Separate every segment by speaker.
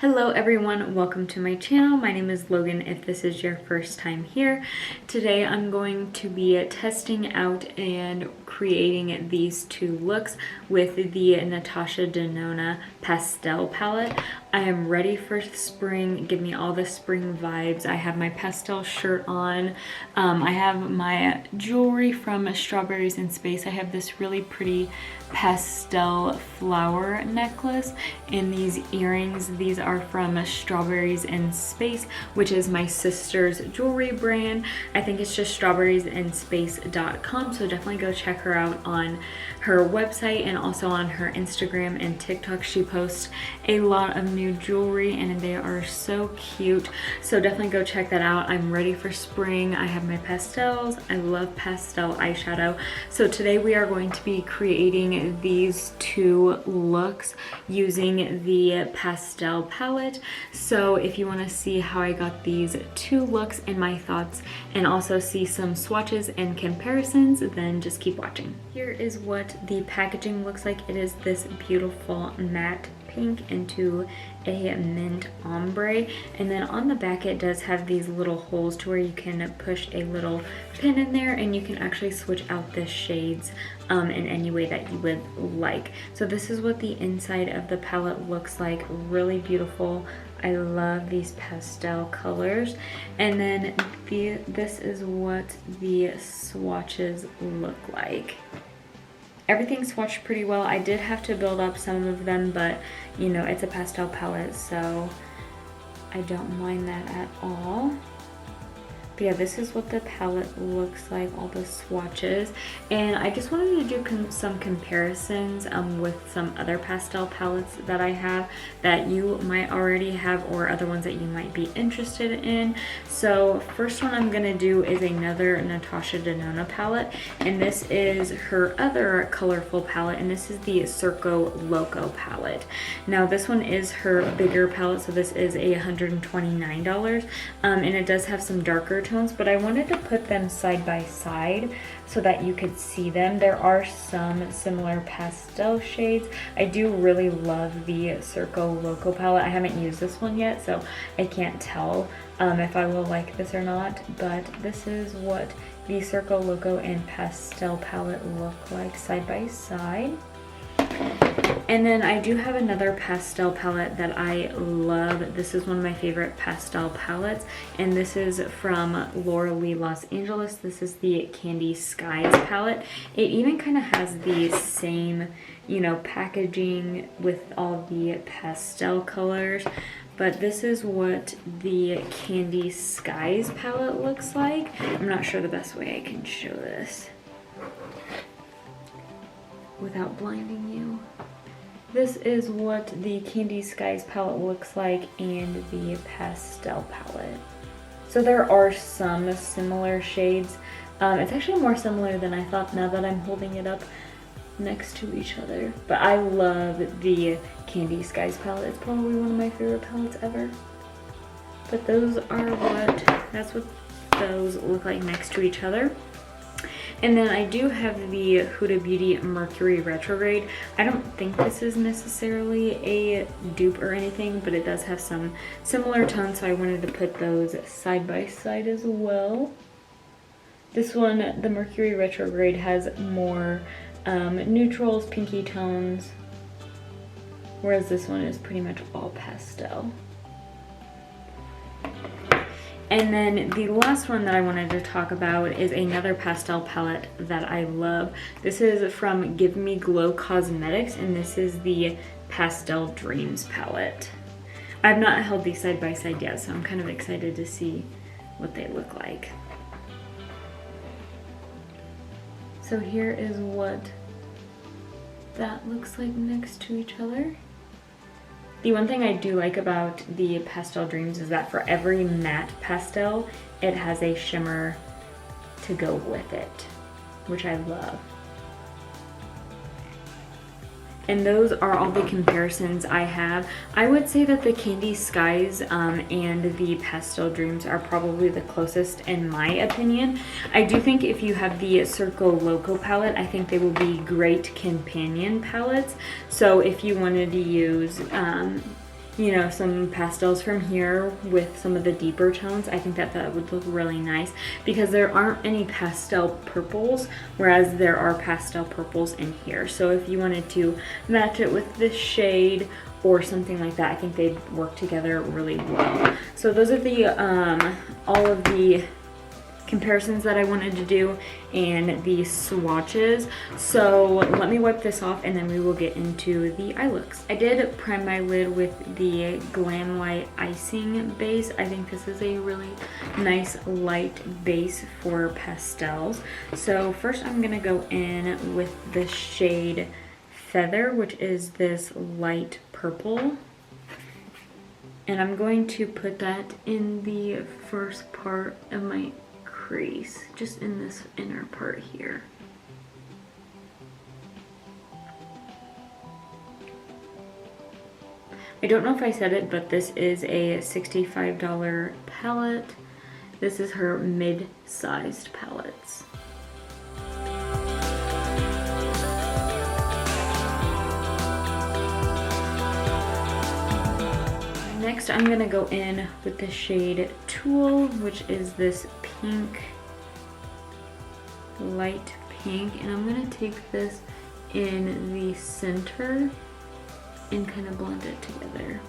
Speaker 1: Hello everyone, welcome to my channel. My name is Logan if this is your first time here. Today I'm going to be testing out and creating these two looks with the Natasha Denona Pastel Palette. I am ready for spring. Give me all the spring vibes. I have my pastel shirt on. I have my jewelry from Strawberries in Space. I have this really pretty pastel flower necklace and these earrings. These are from Strawberries in Space, which is my sister's jewelry brand. I think it's just strawberriesinspace.com, so definitely go check her out on her website and also on her Instagram and TikTok. She posts a lot of new jewelry and they are so cute, so definitely go check that out. I'm ready for spring. I have my pastels. I love pastel eyeshadow, so today we are going to be creating these two looks using the pastel palette. So if you want to see how I got these two looks and my thoughts and also see some swatches and comparisons, then just keep watching. Here is what the packaging looks like. It is this beautiful matte pink into a mint ombre, and then on the back it does have these little holes to where you can push a little pin in there and you can actually switch out the shades in any way that you would like. So this is what the inside of the palette looks like. Really beautiful. I love these pastel colors. And then this is what the swatches look like. Everything swatched pretty well. I did have to build up some of them, but you know, it's a pastel palette, so I don't mind that at all. But yeah, this is what the palette looks like, all the swatches. And I just wanted to do some comparisons with some other pastel palettes that I have that you might already have or other ones that you might be interested in. So first one I'm gonna do is another Natasha Denona palette, and this is her other colorful palette, and this is the Circo Loco palette. Now this one is her bigger palette, so this is $129, and it does have some darker tones, but I wanted to put them side by side so that you could see them. There are some similar pastel shades. I do really love the Circo Loco palette. I haven't used this one yet, so I can't tell if I will like this or not, but this is what the Circo Loco and pastel palette look like side by side. And then I do have another pastel palette that I love. This is one of my favorite pastel palettes, and this is from Laura Lee Los Angeles. This is the Candy Skies palette. It even kind of has the same, you know, packaging with all the pastel colors, but this is what the Candy Skies palette looks like. I'm not sure the best way I can show this without blinding you. This is what the Candy Skies palette looks like and the pastel palette. So there are some similar shades. It's actually more similar than I thought now that I'm holding it up next to each other. But I love the Candy Skies palette. It's probably one of my favorite palettes ever. But those are that's what those look like next to each other. And then I do have the Huda Beauty Mercury Retrograde. I don't think this is necessarily a dupe or anything, but it does have some similar tones, so I wanted to put those side by side as well. This one, the Mercury Retrograde, has more neutrals, pinky tones, whereas this one is pretty much all pastel. And then the last one that I wanted to talk about is another pastel palette that I love. This is from Give Me Glow Cosmetics, and this is the Pastel Dreams palette. I've not held these side by side yet, so I'm kind of excited to see what they look like. So here is what that looks like next to each other. The one thing I do like about the Pastel Dreams is that for every matte pastel, it has a shimmer to go with it, which I love. And those are all the comparisons I have. I would say that the Candy Skies and the Pastel Dreams are probably the closest in my opinion. I do think if you have the Circo Loco palette, I think they will be great companion palettes. So if you wanted to use you know, some pastels from here with some of the deeper tones, I think that that would look really nice because there aren't any pastel purples, whereas there are pastel purples in here. So if you wanted to match it with this shade or something like that, I think they'd work together really well. So those are the all of the comparisons that I wanted to do and the swatches. So let me wipe this off and then we will get into the eye looks. I did prime my lid with the Glam Light Icing base. I think this is a really nice light base for pastels. So first I'm gonna go in with the shade Feather, which is this light purple. And I'm going to put that in the first part of my crease, just in this inner part here. I don't know if I said it, but this is a $65 palette. This is her mid-sized palettes. Next, I'm gonna go in with the shade Tulle, which is this pink, light pink, and I'm gonna take this in the center and kind of blend it together.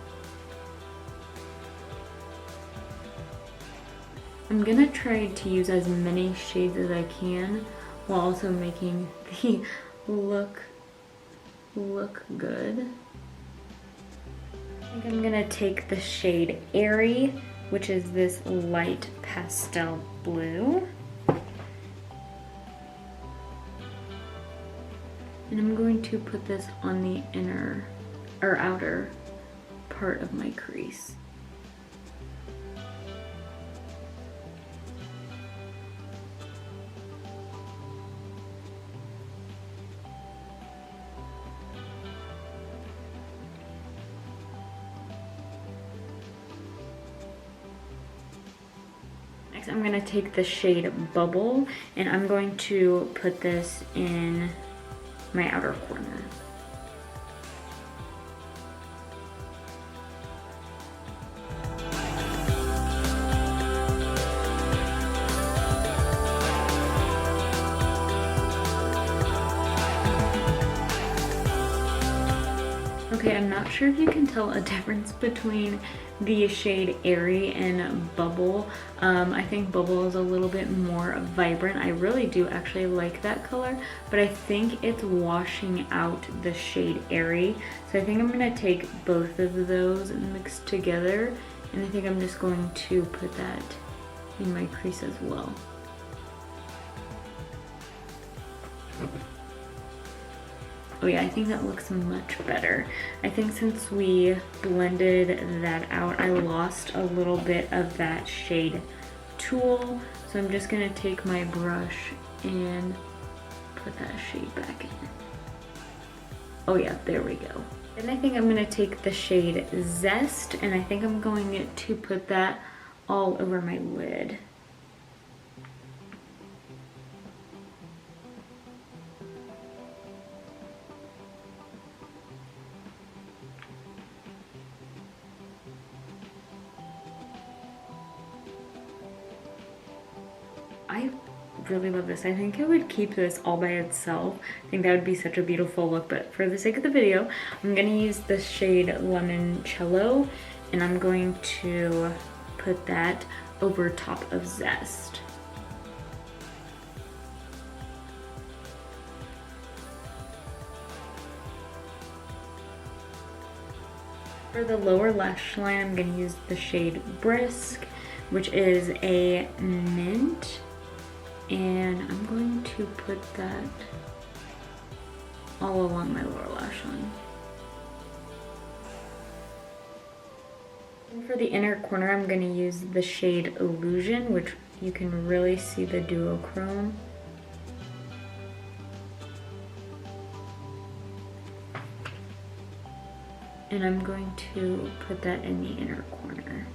Speaker 1: I'm gonna try to use as many shades as I can while also making the look good. I think I'm gonna take the shade Airy, which is this light pastel blue. And I'm going to put this on the inner or outer part of my crease. Next, I'm going to take the shade Bubble and I'm going to put this in my outer corner. Okay, I'm not sure if you can tell a difference between the shade Airy and Bubble. I think Bubble is a little bit more vibrant. I really do actually like that color, but I think it's washing out the shade Airy. So I think I'm gonna take both of those and mix together, and I think I'm just going to put that in my crease as well. Oh yeah, I think that looks much better. I think since we blended that out, I lost a little bit of that shade Tulle. So I'm just gonna take my brush and put that shade back in. Oh yeah, there we go. Then I think I'm gonna take the shade Zest, and I think I'm going to put that all over my lid. I really love this. I think I would keep this all by itself. I think that would be such a beautiful look, but for the sake of the video, I'm gonna use the shade Limoncello, and I'm going to put that over top of Zest. For the lower lash line, I'm gonna use the shade Brisk, which is a mint. And I'm going to put that all along my lower lash line. And for the inner corner, I'm going to use the shade Illusion, which you can really see the duochrome. And I'm going to put that in the inner corner.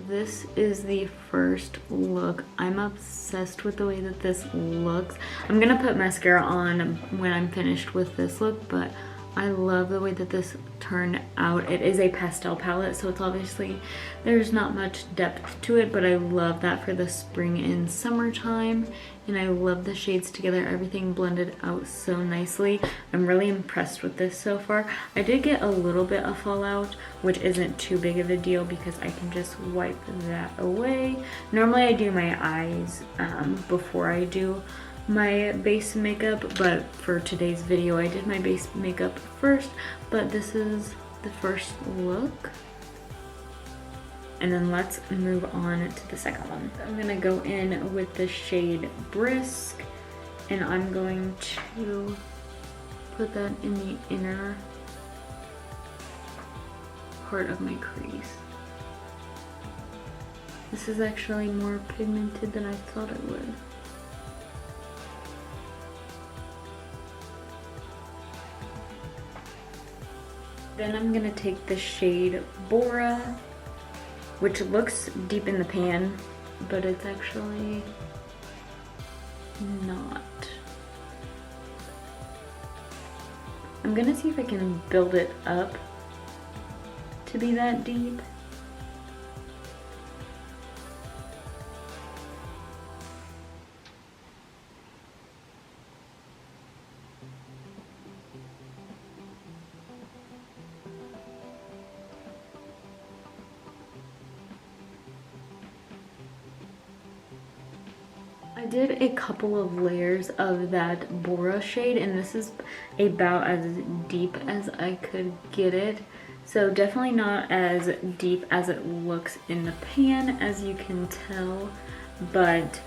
Speaker 1: This is the first look. I'm obsessed with the way that this looks. I'm gonna put mascara on when I'm finished with this look, but I love the way that this turned out. It is a pastel palette, so it's obviously, there's not much depth to it, but I love that for the spring and summertime. And I love the shades together. Everything blended out so nicely. I'm really impressed with this so far. I did get a little bit of fallout, which isn't too big of a deal because I can just wipe that away. Normally I do my eyes before I do my base makeup, but for today's video I did my base makeup first. But this is the first look, and then let's move on to the second one. I'm gonna go in with the shade Brisk, and I'm going to put that in the inner part of my crease. This is actually more pigmented than I thought it would. Then I'm gonna take the shade Bora, which looks deep in the pan, but it's actually not. I'm gonna see if I can build it up to be that deep. I did a couple of layers of that Bora shade, and this is about as deep as I could get it. So definitely not as deep as it looks in the pan, as you can tell, but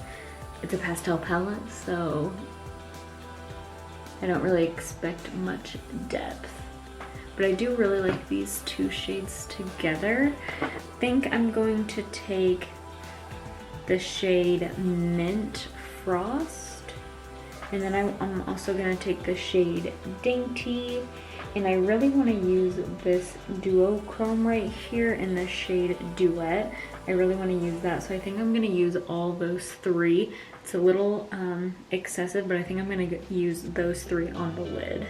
Speaker 1: it's a pastel palette, so I don't really expect much depth. But I do really like these two shades together. I think I'm going to take the shade Mint Frost, and then I'm also gonna take the shade Dainty, and I really want to use this duochrome right here in the shade Duet. I really want to use that, so I think I'm gonna use all those three. It's a little excessive, but I think I'm gonna use those three on the lid.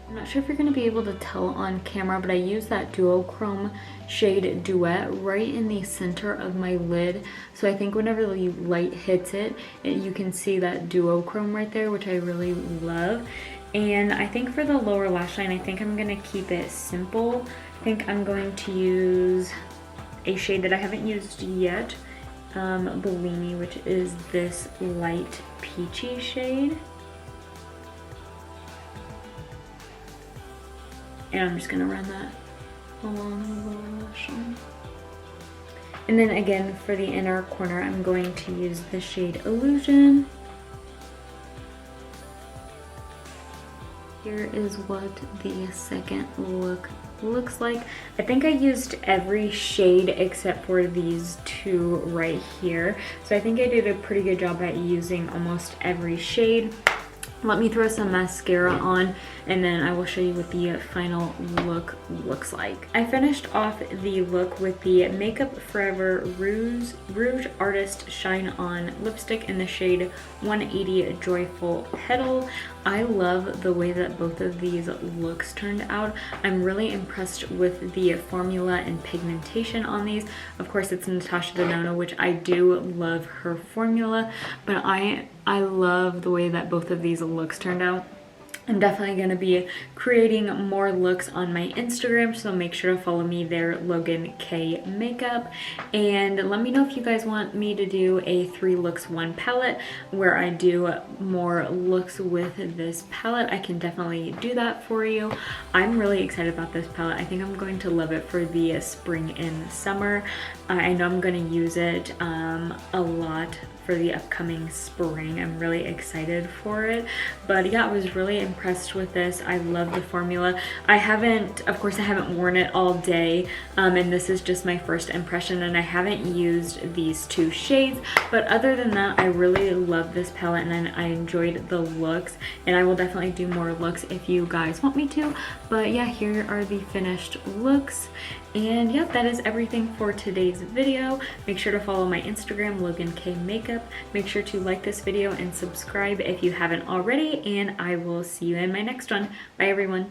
Speaker 1: I'm not sure if you're going to be able to tell on camera, but I use that duochrome shade Duet right in the center of my lid. So I think whenever the light hits it, you can see that duochrome right there, which I really love. And I think for the lower lash line, I think I'm going to keep it simple. I think I'm going to use a shade that I haven't used yet, Bellini, which is this light peachy shade. And I'm just gonna run that along the lower lash line. And then again, for the inner corner, I'm going to use the shade Illusion. Here is what the second look looks like. I think I used every shade except for these two right here. So I think I did a pretty good job at using almost every shade. Let me throw some mascara on, and then I will show you what the final look looks like. I finished off the look with the Makeup Forever Rouge Artist Shine On lipstick in the shade 180 Joyful Petal. I love the way that both of these looks turned out. I'm really impressed with the formula and pigmentation on these. Of course, it's Natasha Denona, which I do love her formula, but I love the way that both of these looks turned out. I'm definitely going to be creating more looks on my Instagram, so make sure to follow me there, Logan K Makeup. And let me know if you guys want me to do a 3 looks 1 palette where I do more looks with this palette. I can definitely do that for you. I'm really excited about this palette. I think I'm going to love it for the spring and summer. I know I'm going to use it a lot for the upcoming spring. I'm really excited for it. But yeah, I was really impressed impressed with this. I love the formula. Of course I haven't worn it all day, and this is just my first impression, and I haven't used these two shades, but other than that, I really love this palette and I enjoyed the looks, and I will definitely do more looks if you guys want me to. But yeah, here are the finished looks. And yeah, that is everything for today's video. Make sure to follow my Instagram, Logan K Makeup. Make sure to like this video and subscribe if you haven't already, and I will see you in my next one. Bye everyone.